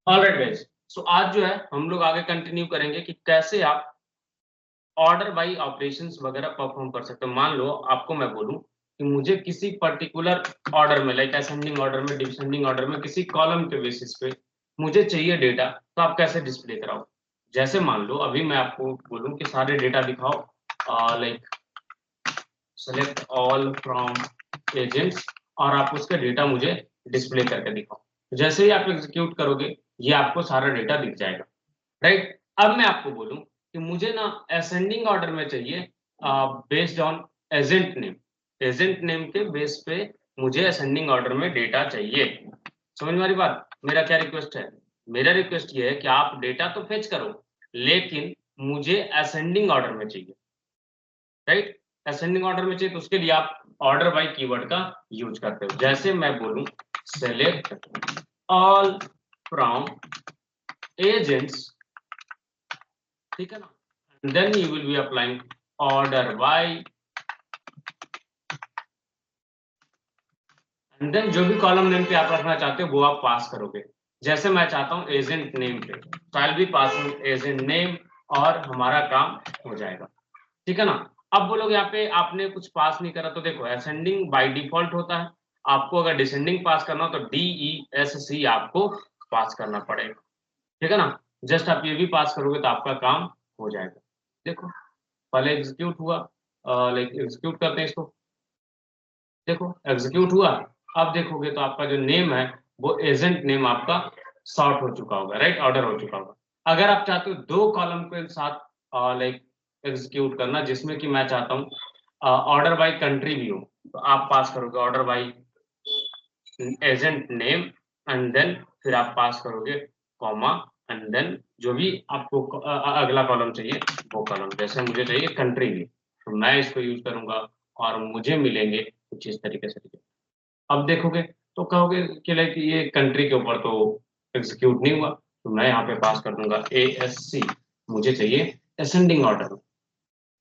Alright guys, सो आज जो है हम लोग आगे कंटिन्यू करेंगे कि कैसे आप ऑर्डर बाई ऑपरेशंस वगैरह परफॉर्म कर सकते हो। मान लो आपको मैं बोलूं कि मुझे किसी पर्टिकुलर ऑर्डर में, लाइक असेंडिंग ऑर्डर में, डिसेंडिंग ऑर्डर में, किसी कॉलम के बेसिस पे मुझे चाहिए डेटा, तो आप कैसे डिस्प्ले कराओ। जैसे मान लो अभी मैं आपको बोलूं कि सारे डेटा दिखाओ, like select all from agents, और आप उसका डेटा मुझे डिस्प्ले करके दिखाओ। जैसे ही आप एग्जीक्यूट करोगे ये आपको सारा डेटा दिख जाएगा, राइट। अब मैं आपको बोलूं कि मुझे ना असेंडिंग ऑर्डर में चाहिए, based on agent name, agent name के बेस पे मुझे असेंडिंग ऑर्डर में डेटा चाहिए। समझ में आ रही बात? मेरा क्या रिक्वेस्ट है? मेरा रिक्वेस्ट ये है कि आप डेटा तो फेच करो, लेकिन मुझे असेंडिंग ऑर्डर में चाहिए, राइट। असेंडिंग ऑर्डर में चाहिए तो उसके लिए आप ऑर्डर बाय कीवर्ड का यूज करते हो। जैसे मैं बोलूं सेलेक्ट ऑल फ्रॉम एजेंट्स, ठीक है ना, then you will be applying order by, and then जो भी कॉलम नेम पे आप रखना चाहते हो वो आप पास करोगे। जैसे मैं चाहता हूं एजेंट नेम पे, तो I will be passing agent name, और हमारा काम हो जाएगा, ठीक है ना। अब बोलोगे यहाँ पे आपने कुछ पास नहीं करा, तो देखो असेंडिंग बाय डिफॉल्ट होता है, आपको अगर डिसेंडिंग पास करना हो तो DESC आपको पास करना पड़ेगा, ठीक है ना। जस्ट आप ये भी पास करोगे तो आपका काम हो जाएगा। देखो पहले एग्जीक्यूट हुआ, लाइक एग्जीक्यूट करते हैं इसको, देखो एग्जीक्यूट हुआ। अब देखोगे तो आपका जो नेम है वो एजेंट नेम आपका सॉर्ट हो चुका होगा, राइट, ऑर्डर हो चुका होगा। अगर आप चाहते हो दो कॉलम के साथ लाइक एग्जीक्यूट करना, जिसमें कि मैं चाहता हूँ ऑर्डर बाय कंट्री भी हो, तो आप पास करोगे order by agent name, and then फिर आप पास करोगे कॉमा, एंड देन जो भी आपको अगला कॉलम चाहिए वो कॉलम। जैसे मुझे चाहिए कंट्री भी, तो मैं इसको यूज करूंगा और मुझे मिलेंगे कुछ इस तरीके से। अब देखोगे तो कहोगे कि लाइक ये कंट्री के ऊपर तो एग्जीक्यूट नहीं हुआ, तो मैं यहाँ पे पास कर दूंगा ASC, मुझे चाहिए ascending order.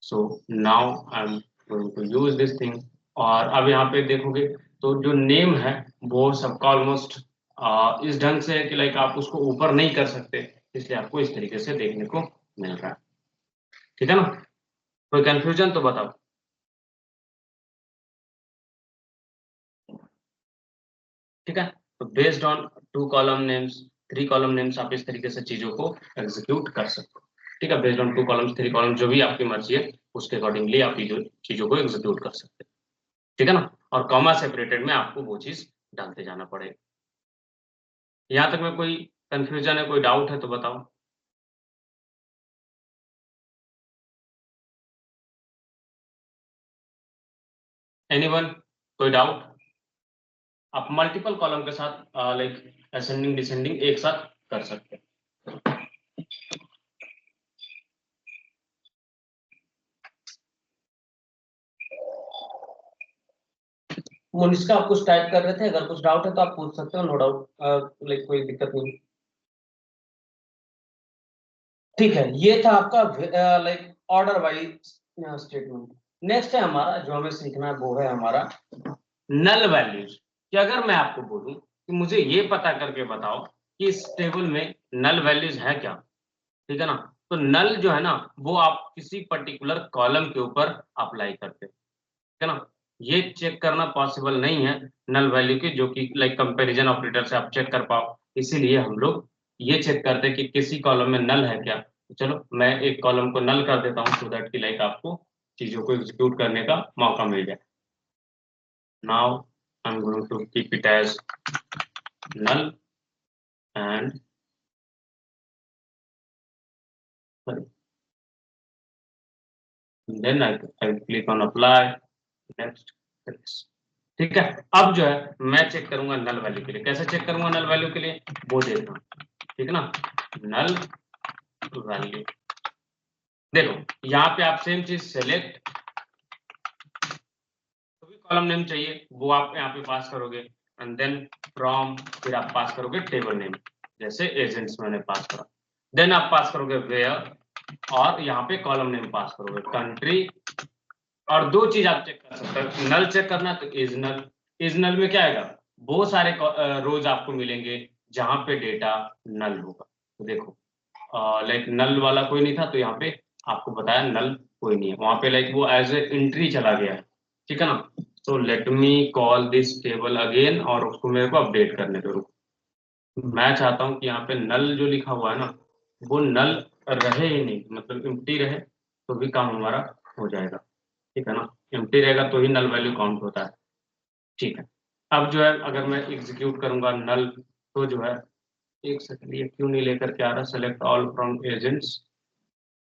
So now I am going to use this thing. और अब यहाँ पे देखोगे तो जो नेम है वो सबका ऑलमोस्ट इस ढंग से है कि लाइक आप उसको ऊपर नहीं कर सकते, इसलिए आपको इस तरीके से देखने को मिल रहा है, ठीक है ना। कोई कंफ्यूजन तो बताओ। ठीक है, तो based on two column names, three column names, आप इस तरीके से चीजों को एग्जीक्यूट कर सकते हो। ठीक है, based on two columns, three column, जो भी आपकी मर्जी है उसके अकॉर्डिंगली आप चीजों को एग्जीक्यूट कर सकते हैं, ठीक है ना। और कॉमा सेपरेटेड में आपको वो चीज डालते जाना पड़ेगा। यहाँ तक में कोई कंफ्यूजन है, कोई डाउट है तो बताओ। एनीवन, कोई डाउट? आप मल्टीपल कॉलम के साथ लाइक असेंडिंग डिसेंडिंग एक साथ कर सकते हैं। मोनिका आप कुछ टाइप कर रहे थे, अगर कुछ डाउट है तो आप पूछ सकते हो, नो डाउट, लाइक कोई दिक्कत नहीं। ठीक है, ये था आपका like order wise statement. Next है हमारा जो हमें सीखना है वो है हमारा नल वैल्यूज। कि अगर मैं आपको बोलूं कि मुझे ये पता करके बताओ कि इस टेबल में नल वैल्यूज है क्या, ठीक है ना। तो नल जो है ना वो आप किसी पर्टिकुलर कॉलम के ऊपर अप्लाई करते हो, ठीक है ना। ये चेक करना पॉसिबल नहीं है नल वैल्यू की, जो कि लाइक कंपैरिजन ऑपरेटर से आप चेक कर पाओ, इसीलिए हम लोग ये चेक करते हैं कि किसी कॉलम में नल है क्या। तो चलो मैं एक कॉलम को नल कर देता हूँ, सो दैट कि लाइक आपको चीजों को एग्जीक्यूट करने का मौका मिल जाए। Now I am going to keep it as null, and then I click on apply, next. ठीक है, अब जो है मैं चेक करूंगा नल वैल्यू के लिए। कैसे चेक करूंगा नल वैल्यू के लिए, वो देखना, ठीक है ना। नल वैल्यू, देखो यहाँ पे आप सेम चीज सेलेक्ट, जो भी कॉलम नेम चाहिए वो आप यहाँ पे पास करोगे, एंड देन फ्रॉम, फिर आप पास करोगे टेबल नेम, जैसे एजेंट्स मैंने पास करा। देन आप पास करोगे वेयर, और यहाँ पे कॉलम नेम पास करोगे कंट्री। और दो चीज आप चेक कर सकते हो, नल चेक करना तो इज नल। इज नल में क्या आएगा, बहुत सारे रोज आपको मिलेंगे जहां पे डेटा नल होगा। तो देखो लाइक नल वाला कोई नहीं था, तो यहाँ पे आपको बताया नल कोई नहीं है, वहां पे लाइक वो एज ए एंट्री चला गया है, ठीक है ना। तो let me call this table again, और उसको मेरे को अपडेट करने दो। मैं चाहता हूँ कि यहाँ पे नल जो लिखा हुआ है ना, वो नल रहे ही नहीं, मतलब एम्प्टी रहे, तो भी काम हमारा हो जाएगा, ठीक है ना। एम्प्टी रहेगा तो ही नल वैल्यू काउंट होता है, ठीक है। अब जो है अगर मैं एग्जीक्यूट करूंगा नल, तो जो है, एक सेकंड, ये क्यों नहीं लेकर के आ रहा, select all from agents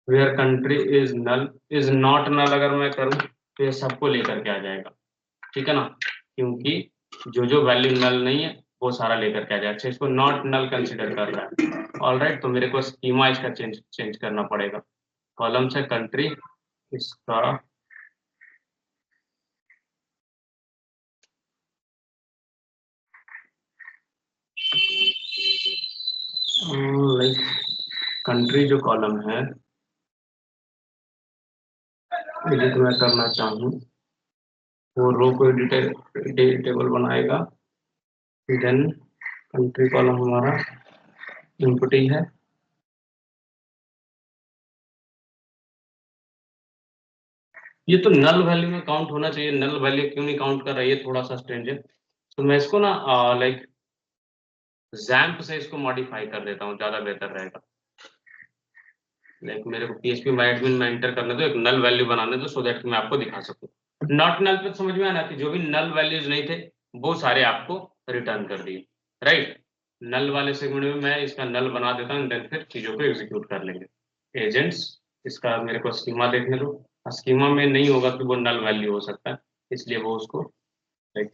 where country is null is not null, अगर मैं करूं तो ये सबको लेकर के आ जाएगा, ठीक है ना, क्योंकि जो जो वैल्यू नल नहीं है वो सारा लेकर के आ जाएगा। अच्छा, इसको नॉट नल कंसीडर कर रहा है, ऑलराइट, तो मेरे को स्कीमा इसका चेंज चेंज करना पड़ेगा। कॉलम से कंट्री, इसका लाइक कंट्री जो कॉलम है, एडिट मैं करना चाहूँ, वो रो को एडिटेबल बनाएगा, देन कंट्री कॉलम हमारा इनपुट ही है। ये तो नल वैल्यू में काउंट होना चाहिए, नल वैल्यू क्यों नहीं काउंट कर रहा है, ये थोड़ा सा स्ट्रेंज है। तो मैं इसको ना लाइक जैम्प से इसको मॉडिफाई कर देता हूँ, ज्यादा बेहतर रहेगा। लाइक मेरे को पीएचपी माई एडमिन में एंटर करने दो, एक नल वैल्यू बनाने दो, सो दैट कि मैं आपको दिखा सकूं। नॉट नल पे समझ में आना कि जो भी नल वैल्यूज नहीं थे वो सारे आपको रिटर्न कर दिए, राइट। नल वाले सेगमेंट में मैं इसका नल बना देता हूँ, देन फिर चीजों को एग्जीक्यूट कर लेंगे। एजेंट्स, इसका मेरे को स्कीमा देखने दो। स्कीमा में नहीं होगा कि वो नल वैल्यू हो सकता है, इसलिए वो उसको लाइक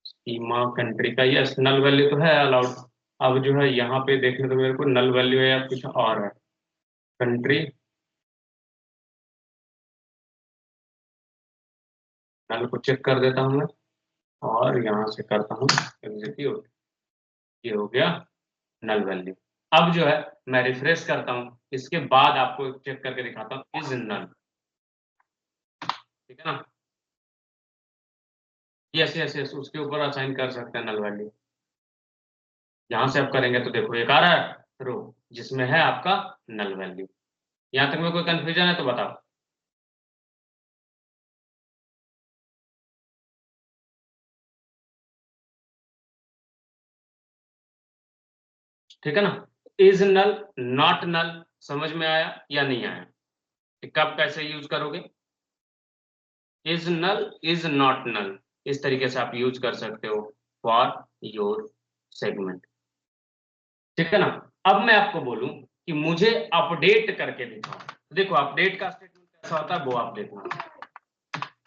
स्कीमा कंट्री का यस नल वैल्यू तो है अलाउड। अब जो है यहाँ पे देखने तो मेरे को नल वैल्यू है या कुछ और है, कंट्री नल को चेक कर देता हूँ मैं, और यहाँ से करता हूँ एग्जीक्यूट, ये हो गया नल वैल्यू। अब जो है मैं रिफ्रेश करता हूँ, इसके बाद आपको चेक करके दिखाता हूँ इज नल, ठीक है ना। यस यस यस, उसके ऊपर असाइन कर सकते हैं नल वैल्यू। यहाँ से आप करेंगे तो देखो एक आ रहा है रो जिसमें है आपका नल वैल्यू। यहाँ तक में कोई कंफ्यूजन है तो बताओ। ठीक है ना, इज नल, नॉट नल, समझ में आया या नहीं आया, कि कब कैसे यूज करोगे। Is null, is not null, इस तरीके से आप यूज कर सकते हो फॉर योर सेगमेंट, ठीक है ना। अब मैं आपको बोलूं कि मुझे अपडेट करके दिखाओ, तो देखो अपडेट का स्टेटमेंट कैसा होता है वो आप देखना।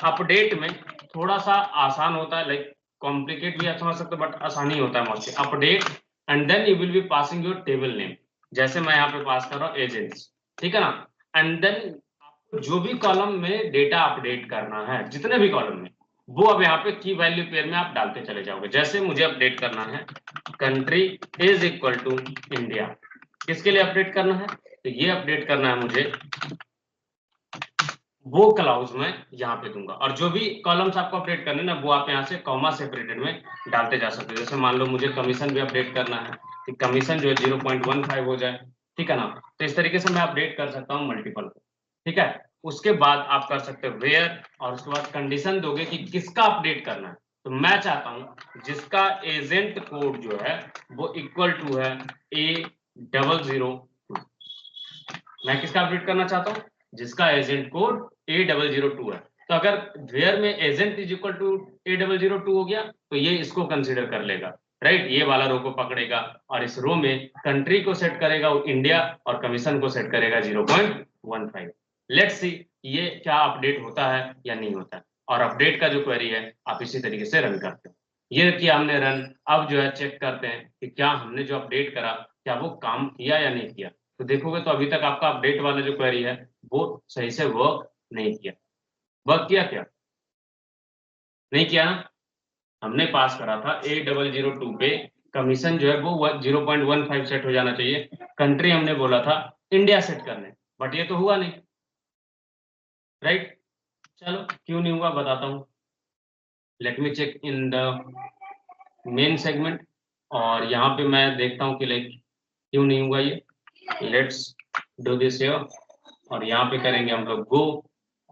अपडेट में थोड़ा सा आसान होता है, लाइक कॉम्प्लिकेट भी आप समझ सकते हो, बट आसानी होता है mostly. Update and then you will be passing your table name, जैसे मैं यहाँ पे पास कर रहा हूँ एजेंट्स, ठीक है ना। एंड देन आपको जो भी कॉलम में डेटा अपडेट करना है, जितने भी कॉलम में, वो अब यहाँ पे की वैल्यू पेयर में आप डालते चले जाओगे। जैसे मुझे अपडेट करना है country is equal to India, किसके लिए अपडेट करना है, तो ये अपडेट करना है मुझे, वो क्लाउज में यहाँ पे दूंगा। और जो भी कॉलम्स आपको अपडेट करने ना, वो आप यहाँ से कॉमा सेपरेटेड में डालते जा सकते हो। जैसे मान लो मुझे कमीशन भी अपडेट करना है, कि कमीशन जो है 0.15 हो जाए, ठीक है ना। तो इस तरीके से मैं अपडेट कर सकता हूँ मल्टीपल को, ठीक है। उसके बाद आप कर सकते हो वेयर, और उसके बाद कंडीशन दोगे कि किसका अपडेट करना है। तो मैं चाहता हूँ जिसका एजेंट कोड जो है वो इक्वल टू है A002, मैं किसका अपडेट करना चाहता हूँ, जिसका एजेंट कोड A002 है। तो अगर वेयर में agent is equal to A002 हो गया, तो ये इसको कंसीडर कर लेगा, राइट, ये वाला रो को पकड़ेगा, और इस रो में कंट्री को सेट करेगा वो इंडिया, और कमीशन को सेट करेगा 0.15। लेट्स सी ये क्या अपडेट होता है या नहीं होता है। और अपडेट का जो क्वेरी है आप इसी तरीके से रन करते हो। ये किया हमने रन। अब जो है चेक करते हैं कि क्या हमने जो अपडेट करा, क्या वो काम किया या नहीं किया। तो देखोगे तो अभी तक आपका अपडेट वाला जो क्वेरी है वो सही से वर्क नहीं किया। वर्क किया क्या, नहीं किया ना। हमने पास करा था A002 पे, कमीशन जो है वो 0.15 सेट हो जाना चाहिए, कंट्री हमने बोला था इंडिया सेट करने, बट ये तो हुआ नहीं, राइट। चलो क्यों नहीं हुआ बताता हूँ। Let me check in the main segment. और यहाँ पे मैं देखता हूँ कि लाइक क्यों नहीं हुआ ये। लेट्स डू दिस हियर, और यहाँ पे करेंगे हम लोग गो,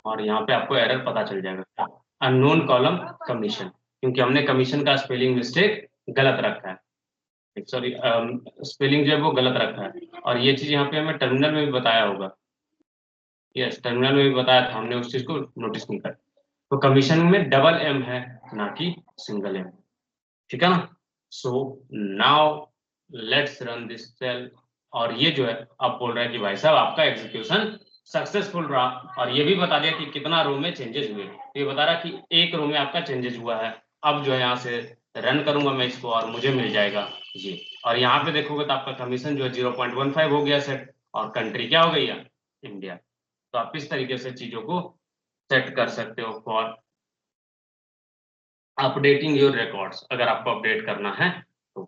और यहाँ पे आपको एरर पता चल जाएगा, अननोन कॉलम कमीशन, क्योंकि हमने कमीशन का स्पेलिंग मिस्टेक गलत रखा है, सॉरी स्पेलिंग जो है वो गलत रखा है। और ये चीज यहाँ पे हमें टर्मिनल में भी बताया होगा, यस टर्मिनल में भी बताया था, हमने उस चीज को नोटिस नहीं कर। तो कमीशन में डबल एम है, ना कि सिंगल एम, ठीक है ना। So now let's run this cell, और ये जो है अब बोल रहा है कि भाई साहब आपका एग्जीक्यूशन सक्सेसफुल रहा, और ये भी बता दिया कि कितना रो में चेंजेस हुए। ये बता रहा कि एक रो में आपका चेंजेस हुआ है। अब जो है यहाँ से रन करूंगा मैं इसको, और मुझे मिल जाएगा ये। और यहाँ पे देखोगे तो आपका कमीशन जो है 0.15 हो गया सेट, और कंट्री क्या हो गई है, इंडिया। तो आप इस तरीके से चीजों को सेट कर सकते हो फॉर अपडेटिंग योर रिकॉर्ड्स, अगर आपको अपडेट करना है तो।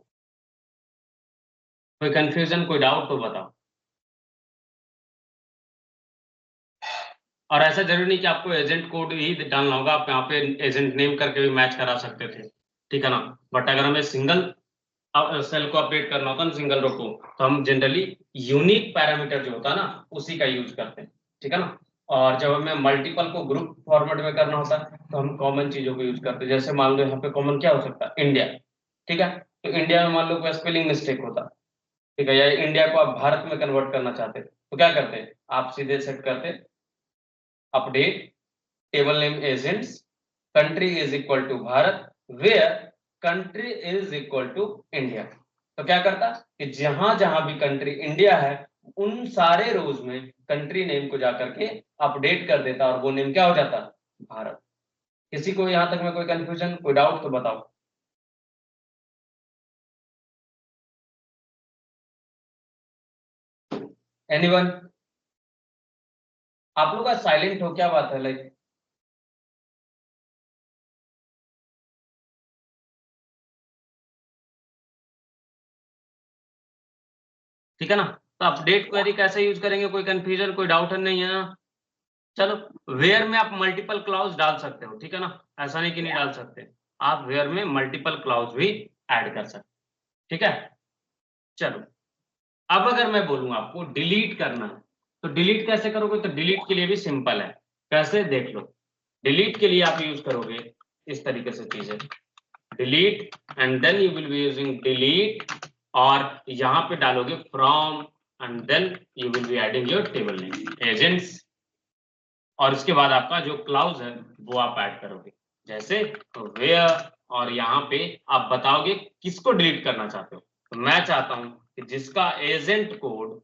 कोई कंफ्यूजन, कोई डाउट तो बताओ। और ऐसा जरूरी नहीं कि आपको एजेंट कोड ही डालना होगा, आप यहाँ पे एजेंट नेम करके भी मैच करा सकते थे, ठीक है ना। बट अगर हमें सिंगल सेल को अपडेट करना होता है ना, सिंगल रो को, तो हम जनरली यूनिक पैरामीटर जो होता है ना उसी का यूज करते हैं, ठीक है ना। और जब हमें मल्टीपल को ग्रुप फॉर्मेट में करना होता है तो हम कॉमन चीजों को यूज करते हैं। जैसे मान लो यहाँ पे कॉमन क्या हो सकता है, इंडिया, ठीक है। तो इंडिया में मान लो कोई स्पेलिंग मिस्टेक होता, ठीक है, या इंडिया को आप भारत में कन्वर्ट करना चाहते तो क्या करते हैं, आप सीधे सेट करते update table name agents, country is equal to Bharat, where country is equal to India. तो क्या करता कि जहां जहां भी कंट्री इंडिया है उन सारे रोज में कंट्री नेम को जाकर के अपडेट कर देता, और वो नेम क्या हो जाता, भारत। किसी को यहां तक में कोई कंफ्यूजन, कोई डाउट तो बताओ। एनीवन? आप लोग का साइलेंट हो, क्या बात है लाइक? ठीक है ना। तो अपडेट क्वेरी कैसे यूज करेंगे, कोई कंफ्यूजन, कोई डाउट नहीं है ना। चलो, वेयर में आप मल्टीपल क्लाउज डाल सकते हो, ठीक है ना, ऐसा नहीं कि नहीं डाल सकते। आप वेयर में मल्टीपल क्लाउज भी ऐड कर सकते, ठीक है। चलो, अब अगर मैं बोलूंगा आपको डिलीट करना है, तो डिलीट कैसे करोगे, तो डिलीट के लिए भी सिंपल है। कैसे, देख लो। डिलीट के लिए आप यूज करोगे इस तरीके से चीजें, delete, and then you will be using delete, और यहां पे डालोगे from, and then you will be adding your table name agents, और इसके बाद आपका जो क्लाउज है वो आप ऐड करोगे, जैसे वेयर, और यहाँ पे आप बताओगे किसको डिलीट करना चाहते हो। तो मैं चाहता हूं कि जिसका agent code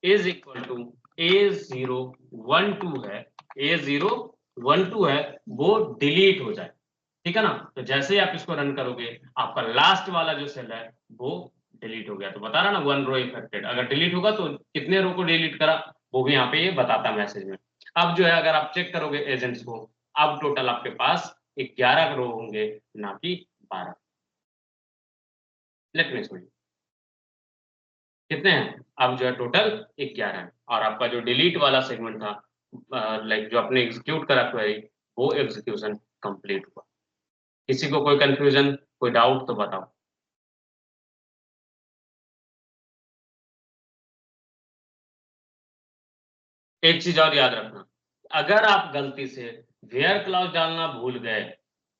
is equal to A012 है, A012 है, वो डिलीट हो जाए, ठीक है ना। तो जैसे ही आप इसको रन करोगे आपका लास्ट वाला जो सेल है वो डिलीट हो गया। तो बता रहा ना, 1 रो इफेक्टेड, अगर डिलीट होगा तो कितने रो को डिलीट करा वो भी यहाँ पे ये बताता मैसेज में। अब जो है अगर आप चेक करोगे एजेंट्स को, अब टोटल आपके पास 11 रो होंगे, ना कि 12। लेट मी शो यू कितने हैं। अब जो है टोटल 11 है, और आपका जो डिलीट वाला सेगमेंट था, लाइक जो आपने एग्जीक्यूट करा क्वेरी, वो एग्जीक्यूशन कंप्लीट हुआ। किसी को कोई कंफ्यूजन, कोई डाउट तो बताओ। एक चीज और याद रखना, अगर आप गलती से वेयर क्लॉज डालना भूल गए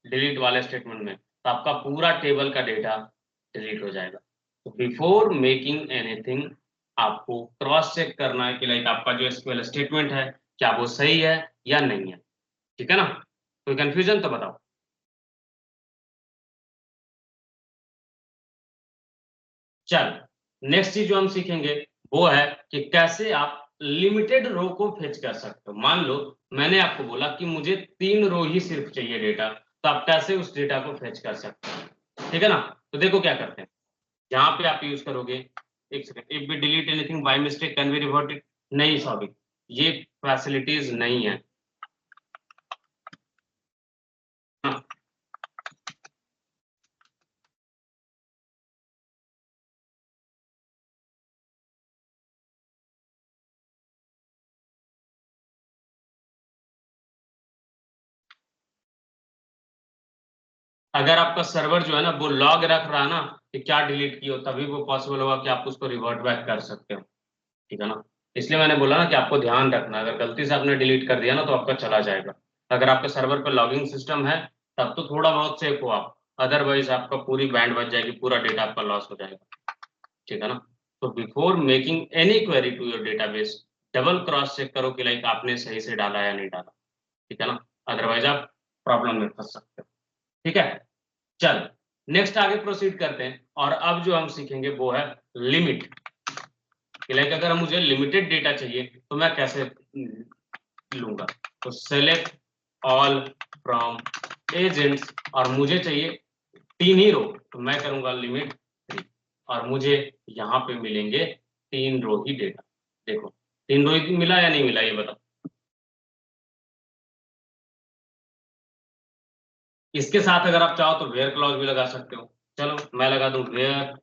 डिलीट वाले स्टेटमेंट में, तो आपका पूरा टेबल का डेटा डिलीट हो जाएगा। तो बिफोर मेकिंग एनीथिंग, आपको क्रॉस चेक करना है कि लाइक आपका जो एसक्यूएल स्टेटमेंट है क्या वो सही है या नहीं है, ठीक है ना। कोई कंफ्यूजन तो बताओ। चल, नेक्स्ट चीज जो हम सीखेंगे वो है कि कैसे आप लिमिटेड रो को फेच कर सकते हो। मान लो मैंने आपको बोला कि मुझे 3 रो ही सिर्फ चाहिए डेटा, तो आप कैसे उस डेटा को फेच कर सकते हो, ठीक है ना। तो देखो क्या करते हैं, यहाँ पे आप यूज करोगे, एक second, if we delete anything by mistake can we revert it, नहीं सॉरी, ये फैसिलिटीज नहीं है। हाँ, अगर आपका सर्वर जो है ना वो लॉग रख रहा है ना कि क्या डिलीट किया हो, तभी वो पॉसिबल होगा कि आप उसको रिवर्ट बैक कर सकते हो, ठीक है ना। इसलिए मैंने बोला ना कि आपको ध्यान रखना, अगर गलती से आपने डिलीट कर दिया ना तो आपका चला जाएगा। अगर आपके सर्वर पर लॉगिंग सिस्टम है तब तो थोड़ा बहुत सेफ हो आप, अदरवाइज आपका पूरी बैंड बच जाएगी, पूरा डेटा आपका लॉस हो जाएगा, ठीक है ना। तो before making any query to your database, double cross check करो कि लाइक आपने सही से डाला या नहीं डाला, ठीक है ना, अदरवाइज आप प्रॉब्लम में फंस सकते हो, ठीक है। चल नेक्स्ट आगे प्रोसीड करते हैं, और अब जो हम सीखेंगे वो है लिमिट, कि लाइक अगर मुझे लिमिटेड डेटा चाहिए तो मैं कैसे लूंगा। तो सेलेक्ट ऑल फ्रॉम एजेंट्स, और मुझे चाहिए 3 ही रो, तो मैं करूंगा लिमिट 3, और मुझे यहाँ पे मिलेंगे 3 रो ही डेटा। देखो 3 रो ही मिला या नहीं मिला ये बताओ। इसके साथ अगर आप चाहो तो वेयर क्लॉज भी लगा सकते हो। चलो मैं लगा दूं where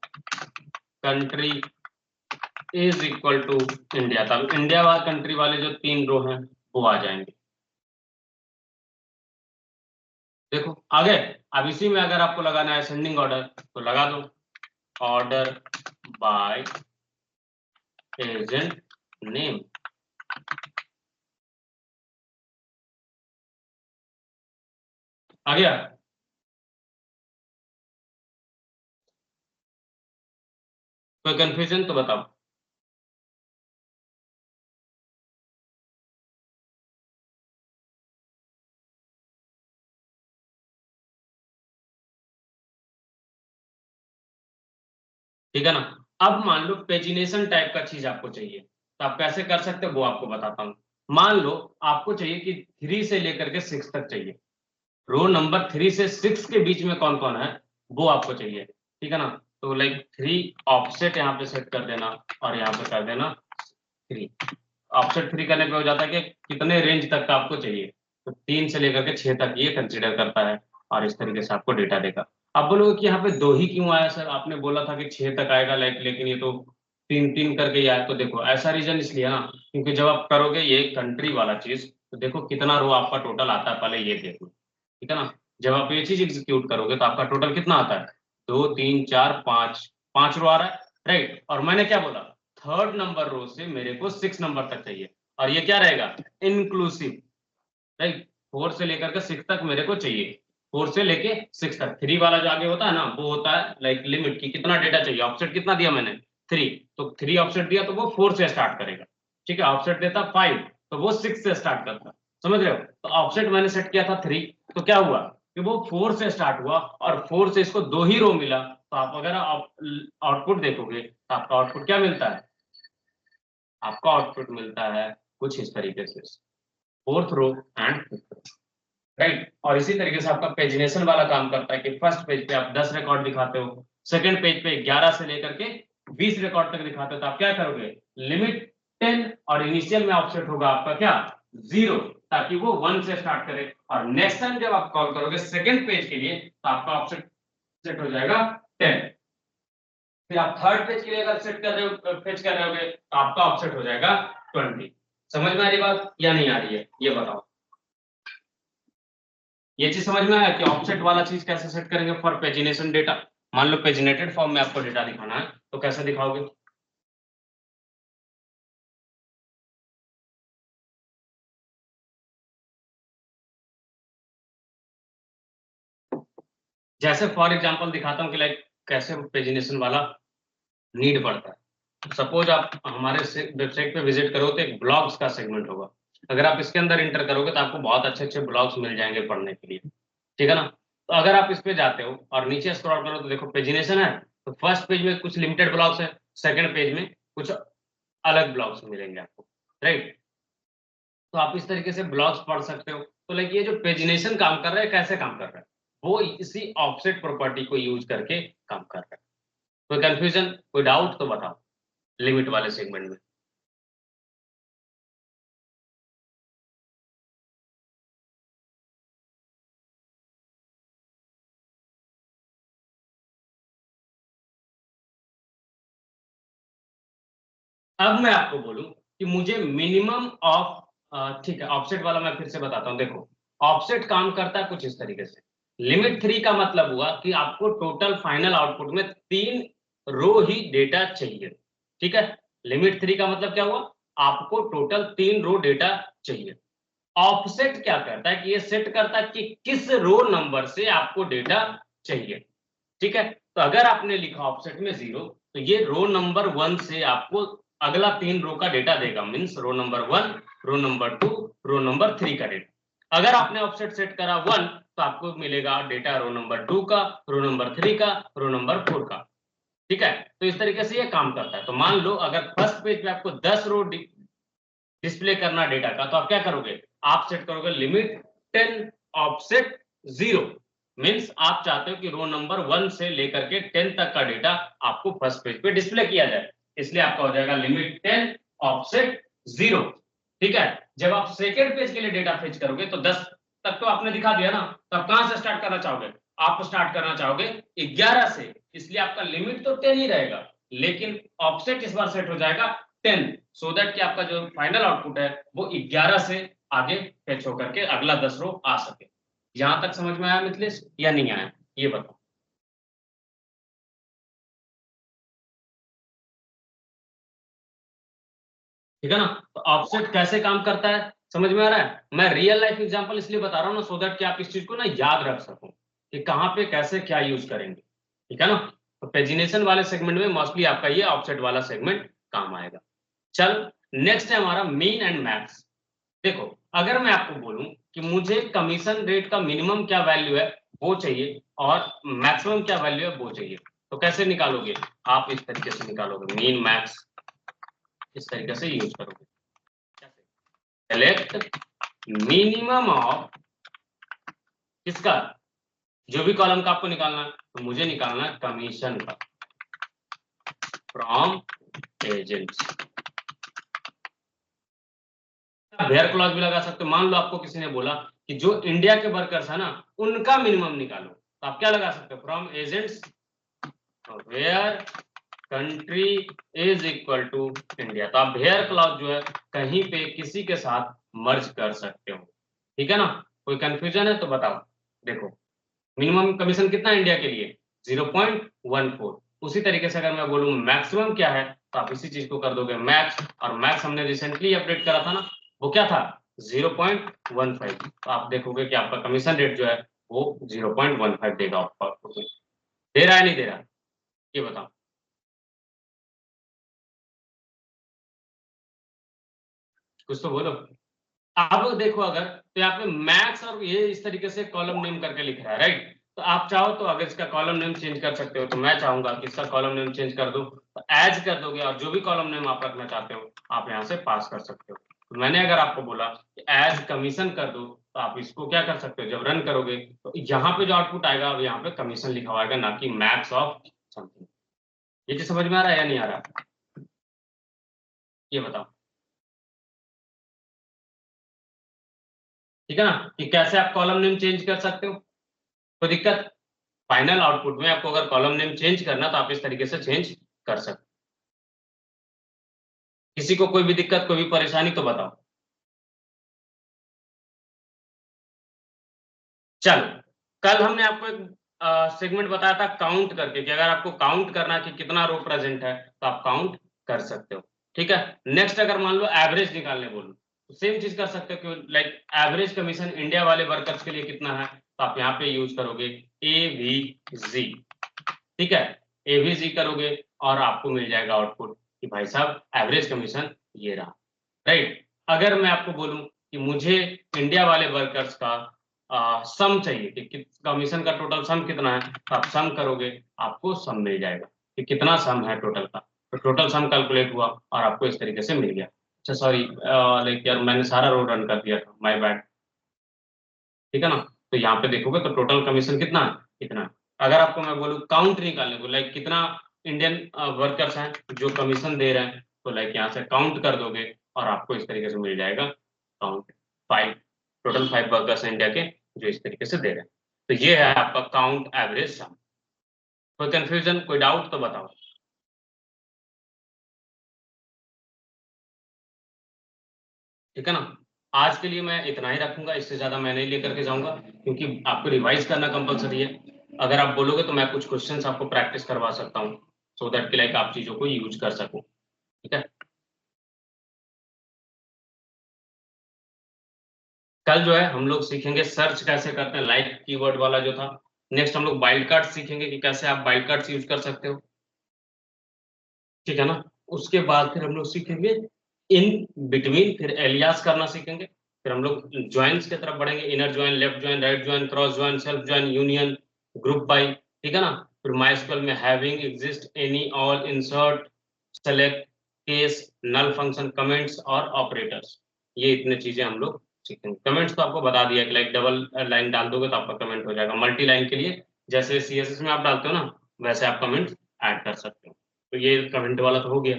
country is equal to India, तब इंडिया वाला कंट्री वाले जो 3 रो हैं वो आ जाएंगे। देखो आ गए। अब इसी में अगर आपको लगाना है असेंडिंग ऑर्डर तो लगा दो ऑर्डर बाय एजेंट नेम। आ गया। कोई कंफ्यूजन तो बताओ। ठीक है ना। अब मान लो पेजिनेशन टाइप का चीज आपको चाहिए, तो आप कैसे कर सकते हो वो आपको बताता हूँ। मान लो आपको चाहिए कि 3 से लेकर के 6 तक चाहिए, रो नंबर 3 से 6 के बीच में कौन कौन है वो आपको चाहिए, ठीक है ना। तो लाइक 3 ऑफसेट यहाँ पे सेट कर देना, और यहाँ पे कर देना 3। ऑफसेट 3 करने पे हो जाता है कि कितने रेंज तक का आपको चाहिए, तो 3 से लेकर के 6 तक ये कंसिडर करता है, और इस तरीके से आपको डेटा देगा। आप बोलोगे कि यहाँ पे 2 ही क्यों आया सर, आपने बोला था कि 6 तक आएगा, लाइक लेकिन ये तो 3 3 करके ही आया। तो देखो ऐसा रीजन इसलिए है ना, क्योंकि जब आप करोगे ये कंट्री वाला चीज तो देखो कितना रो आपका टोटल आता है, पहले ये देखो, ठीक है ना। जब आप ये चीज एग्जीक्यूट करोगे तो आपका टोटल कितना आता है, 2 3 4 5, 5 रो आ रहा है, राइट। और मैंने क्या बोला, थर्ड नंबर रो से मेरे को 6 नंबर तक चाहिए, और ये क्या रहेगा, इंक्लूसिव, राइट। 4 से लेकर के 6 तक मेरे को चाहिए, 4 से लेके 6 तक। 3 वाला जो आगे होता है ना वो होता है लाइक लिमिट की कितना डेटा चाहिए, ऑफसेट कितना दिया मैंने 3, तो 3 ऑफसेट दिया तो वो 4 से स्टार्ट करेगा, ठीक है। ऑफसेट देता 5 तो वो 6 से स्टार्ट करता, समझ रहे हो। तो ऑफसेट मैंने सेट किया था 3, तो क्या हुआ कि वो 4 से स्टार्ट हुआ, और 4 से इसको 2 ही रो मिला, तो आप अगर आउटपुट देखोगे तो आपका आउटपुट क्या मिलता है, आपका आउटपुट मिलता है कुछ इस तरीके से, 4th row and 5th row, right. और इसी तरीके से आपका पेजिनेशन वाला काम करता है कि फर्स्ट पेज पे आप 10 रिकॉर्ड दिखाते हो, सेकंड पेज पे 11 से लेकर के 20 रिकॉर्ड तक दिखाते हो, तो आप क्या करोगे, लिमिट 10, और इनिशियल में ऑफसेट होगा आपका क्या 0, ताकि वो 1 से स्टार्ट करे, और नेक्स्ट टाइम जब आप कॉल करोगे सेकंड पेज के लिए तो आपका ऑफसेट सेट हो जाएगा 10। फिर आप थर्ड पेज के लिए अगर सेट कर रहे हो, फेच कर रहे होगे तो आपका ऑफसेट हो जाएगा 20। समझ में आ रही बात या नहीं आ रही है ये बताओ। ये चीज समझ में आया कि ऑफसेट वाला चीज कैसे सेट करेंगे फॉर पेजिनेशन डेटा। मान लो पेजिनेटेड फॉर्म में आपको डेटा दिखाना है तो कैसे दिखाओगे। जैसे फॉर एग्जांपल दिखाता हूँ कि लाइक कैसे पेजिनेशन वाला नीड पड़ता है। सपोज आप हमारे वेबसाइट पे विजिट करो तो एक ब्लॉग्स का सेगमेंट होगा, अगर आप इसके अंदर इंटर करोगे तो आपको बहुत अच्छे अच्छे ब्लॉग्स मिल जाएंगे पढ़ने के लिए, ठीक है ना। तो अगर आप इस पे जाते हो और नीचे स्क्रॉल करो तो देखो पेजिनेशन है, तो फर्स्ट पेज में कुछ लिमिटेड ब्लॉग्स है, सेकंड पेज में कुछ अलग ब्लॉग्स मिलेंगे आपको, राइट। तो आप इस तरीके से ब्लॉग्स पढ़ सकते हो। तो लाइक ये जो पेजिनेशन काम कर रहा है कैसे काम कर रहा है, वो इसी ऑफसेट प्रॉपर्टी को यूज करके काम कर रहा है। कोई कंफ्यूजन कोई डाउट तो बताओ लिमिट वाले सेगमेंट में। अब मैं आपको बोलूं कि मुझे मिनिमम ऑफ, ठीक है ऑफसेट वाला मैं फिर से बताता हूं। देखो ऑफसेट काम करता है कुछ इस तरीके से, लिमिट 3 का मतलब हुआ कि आपको टोटल फाइनल आउटपुट में 3 रो ही डेटा चाहिए, ठीक है। लिमिट 3 का मतलब क्या हुआ, आपको टोटल 3 रो डेटा चाहिए। ऑफसेट क्या करता है कि ये सेट करता है कि किस रो नंबर से आपको डेटा चाहिए, ठीक है। तो अगर आपने लिखा ऑफसेट में 0, तो ये रो नंबर 1 से आपको अगला 3 रो का डेटा देगा, means row number 1, row number 2, row number 3 का डेटा। अगर आपने ऑफसेट सेट करा 1, तो आपको मिलेगा डेटा रो नंबर 2 का, रो नंबर 3 का, रो नंबर 4 का, ठीक है। तो इस तरीके से ये काम करता है। तो मान लो अगर फर्स्ट पेज पे आपको 10 रो डिस्प्ले करना डेटा का, तो आप क्या करोगे, आप सेट करोगे लिमिट 10 ऑफसेट 0, मींस आप चाहते हो कि रो नंबर 1 से लेकर के 10 तक का डेटा आपको फर्स्ट पेज पे डिस्प्ले किया जाए, इसलिए आपका हो जाएगा लिमिट 10 ऑफसेट 0, ठीक है। जब आप सेकेंड पेज के लिए डेटा फेच करोगे तो 10 तक तो आपने दिखा दिया ना, तो आप कहां से स्टार्ट करना चाहोगे, आप स्टार्ट करना चाहोगे 11 से, इसलिए आपका लिमिट तो 10 ही रहेगा, लेकिन ऑफसेट इस बार सेट हो जाएगा 10, सो दैट कि आपका जो फाइनल आउटपुट है वो 11 से आगे फेच होकर के अगला 10 रो आ सके। यहां तक समझ में आया मिथिलेश या नहीं आया, ये बताओ। ठीक है ना। तो ऑफसेट कैसे काम करता है समझ में आ रहा है। मैं रियल लाइफ एग्जांपल इसलिए बता रहा हूँ ना, सो दैट कि आप इस चीज को ना याद रख सको कि कहाँ पे कैसे क्या यूज करेंगे, ठीक है ना। तो पेजिनेशन वाले सेगमेंट में मोस्टली आपका ये ऑफसेट वाला सेगमेंट काम आएगा। चलो, नेक्स्ट है हमारा मीन एंड मैक्स। देखो, अगर मैं आपको बोलूं कि मुझे कमीशन रेट का मिनिमम क्या वैल्यू है वो चाहिए और मैक्सिमम क्या वैल्यू है वो चाहिए, तो कैसे निकालोगे, आप इस तरीके से निकालोगे, मीन मैक्स इस तरीके से यूज करोगे। सेलेक्ट मिनिमम ऑफ किसका, जो भी कॉलम का आपको निकालना है, तो मुझे निकालना है कमीशन का फ्रॉम एजेंट्स। वेयर क्लॉज भी लगा सकते हो। मान लो आपको किसी ने बोला कि जो इंडिया के वर्कर्स है ना उनका मिनिमम निकालो, तो आप क्या लगा सकते हो, from agents where country is equal to India. तो आप वेयर क्लॉज जो है कहीं पे किसी के साथ मर्ज कर सकते हो, ठीक है ना। कोई कंफ्यूजन है तो बताओ। देखो, मिनिमम कमीशन कितना है इंडिया के लिए, 0.14। उसी तरीके से अगर मैं बोलूं मैक्सिमम क्या है, तो आप इसी चीज को कर दोगे मैक्स, और मैक्स हमने रिसेंटली अपडेट करा था ना, वो क्या था 0.15। तो आप देखोगे कि आपका कमीशन रेट जो है वो 0.15 देगा आपको। दे रहा है नहीं दे रहा, ये बताओ। कुछ तो बोलो। अब देखो, अगर तो यहाँ पे मैक्स और ये इस तरीके से कॉलम नेम करके लिख रहा है, राइट। तो आप चाहो तो अगर इसका कॉलम नेम चेंज कर सकते हो, तो मैं चाहूंगा कि इसका कॉलम नेम चेंज कर दो, तो एज कर दोगे, और जो भी कॉलम नेम आप रखना चाहते हो आप यहाँ से पास कर सकते हो। तो मैंने अगर आपको बोला कि एज कमीशन कर दो, तो आप इसको क्या कर सकते हो, जब रन करोगे तो यहाँ पे जो आउटपुट आएगा अब यहाँ पे कमीशन लिखा हुआ आएगा, ना कि मैक्स ऑफ समथिंग। ये चीज समझ में आ रहा है या नहीं आ रहा, ये बताओ। ठीक है ना, कि कैसे आप कॉलम नेम चेंज कर सकते हो, कोई दिक्कत। फाइनल आउटपुट में आपको अगर कॉलम नेम चेंज करना तो आप इस तरीके से चेंज कर सकते। किसी को कोई भी दिक्कत, कोई भी परेशानी तो बताओ। चलो, कल हमने आपको एक सेगमेंट बताया था काउंट करके, कि अगर आपको काउंट करना है कि कितना रो प्रेजेंट है तो आप काउंट कर सकते हो, ठीक है। नेक्स्ट, अगर मान लो एवरेज निकालने बोलो, तो सेम चीज कर सकते हो कि लाइक एवरेज कमीशन इंडिया वाले वर्कर्स के लिए कितना है, तो आप यहाँ पे यूज करोगे एवीजी, ठीक है। एवीजी करोगे और आपको मिल जाएगा आउटपुट कि भाई साहब एवरेज कमीशन ये रहा, राइट। अगर मैं आपको बोलूं कि मुझे इंडिया वाले वर्कर्स का सम चाहिए कि कमीशन का टोटल सम कितना है, तो आप सम करोगे, आपको सम मिल जाएगा कि कितना सम है टोटल का। तो टोटल सम कैलकुलेट हुआ और आपको इस तरीके से मिल गया। अच्छा सॉरी, लाइक यार मैंने सारा रो रन कर दिया था, माय बैड, ठीक है ना। तो यहाँ पे देखोगे तो टोटल कमीशन कितना है, कितना है। अगर आपको मैं बोलूँ काउंट निकालने को, लाइक कितना इंडियन वर्कर्स हैं जो कमीशन दे रहे हैं, तो लाइक यहाँ से काउंट कर दोगे और आपको इस तरीके से मिल जाएगा काउंट 5, टोटल 5 वर्कर्स हैं इंडिया के जो इस तरीके से दे रहे हैं। तो ये है आपका काउंट एवरेज सम। कोई कंफ्यूजन, कोई डाउट तो बताओ। ठीक है ना। आज के लिए मैं इतना ही रखूंगा, इससे ज्यादा मैं नहीं लेकर के जाऊंगा, क्योंकि आपको रिवाइज करना कंपलसरी है। अगर आप बोलोगे तो मैं कुछ क्वेश्चंस आपको प्रैक्टिस करवा सकता हूँ, सो दैट कि लाइक आप चीजों को यूज कर सको। ठीक है, कल जो है हम लोग सीखेंगे सर्च कैसे करते हैं, लाइक कीवर्ड वाला जो था। नेक्स्ट हम लोग वाइल्ड कार्ड सीखेंगे कि कैसे आप वाइल्ड कार्ड्स यूज कर सकते हो। ठीक है ना। उसके बाद फिर हम लोग सीखेंगे इन बिटवीन, फिर एलियास करना सीखेंगे। फिर हम लोग ज्वाइंस की तरफ बढ़ेंगे, inner join, left join, right join, cross join, self join, union, group by. ठीक है ना। फिर माइस्क्यूएल में having, exist, any, all, insert, select, case, null function, comments और ऑपरेटर्स। ये इतने चीजें हम लोग सीखेंगे। कमेंट्स तो आपको बता दिया कि लाइक डबल लाइन डाल दोगे तो आपका कमेंट हो जाएगा। मल्टी लाइन के लिए जैसे सीएसएस में आप डालते हो ना, वैसे आप कमेंट ऐड कर सकते हो। तो ये कमेंट वाला तो हो गया।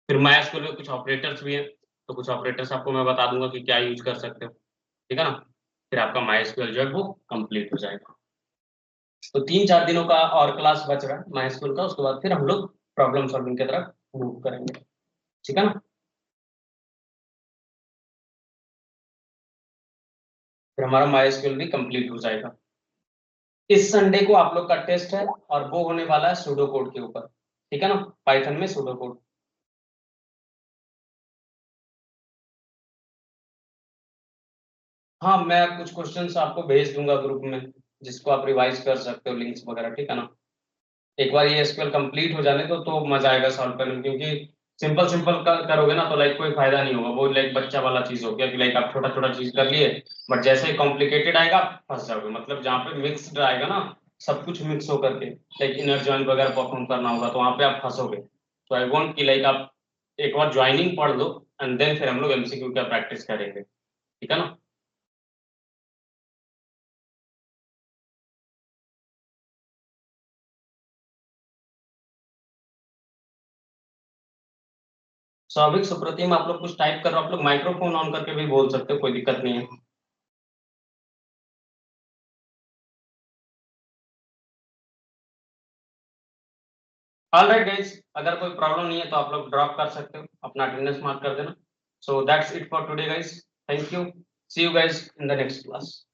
फिर माइस्क्यूएल में कुछ ऑपरेटर्स भी हैं, तो कुछ ऑपरेटर्स आपको मैं बता दूंगा कि क्या यूज कर सकते हो। ठीक है ना। फिर आपका माइस्क्यूएल जो है वो कंप्लीट हो जाएगा। तो 3-4 दिनों का और क्लास बच रहा है माइस्क्यूएल का, उसके बाद फिर हम लोग प्रॉब्लम सॉल्विंग की तरफ मूव करेंगे। ठीक है ना। फिर हमारा माइस्क्यूएल भी कंप्लीट हो जाएगा। इस संडे को आप लोग का टेस्ट है, और वो होने वाला है सूडो कोड के ऊपर। ठीक है ना, पाइथन में सूडो कोड। हाँ, मैं कुछ क्वेश्चंस आपको भेज दूंगा ग्रुप में, जिसको आप रिवाइज कर सकते हो, लिंक्स वगैरह। ठीक है ना। एक बार ये एसक्यूएल कंप्लीट हो जाने दो तो मजा आएगा सॉल्व करने में, क्योंकि सिंपल सिंपल करोगे ना तो लाइक कोई फायदा नहीं होगा, वो लाइक बच्चा वाला चीज हो गया कि लाइक आप छोटा छोटा चीज कर लिए, बट जैसे ही कॉम्प्लिकेटेड आएगा आप फंस जाओगे। मतलब जहाँ पे मिक्स्ड आएगा ना, सब कुछ मिक्स होकर के, लाइक इनर जॉइन वगैरह परफॉर्म करना होगा, तो वहाँ पे आप फंसोगे। तो आई वांट कि लाइक आप एक बार ज्वाइनिंग पढ़ लो, एंड देन फिर हम लोग एमसीक्यू का प्रैक्टिस करेंगे। ठीक है ना। स्वाभाविक सुप्रतिम, आप लोग कुछ टाइप कर रहे हो, आप लोग माइक्रोफोन ऑन करके भी बोल सकते हो, कोई दिक्कत नहीं है। ऑल राइट गाइस, अगर कोई प्रॉब्लम नहीं है तो आप लोग ड्रॉप कर सकते हो, अपना अटेंडेंस मार्क कर देना। So that's it for today guys, thank you, see you guys in the next class.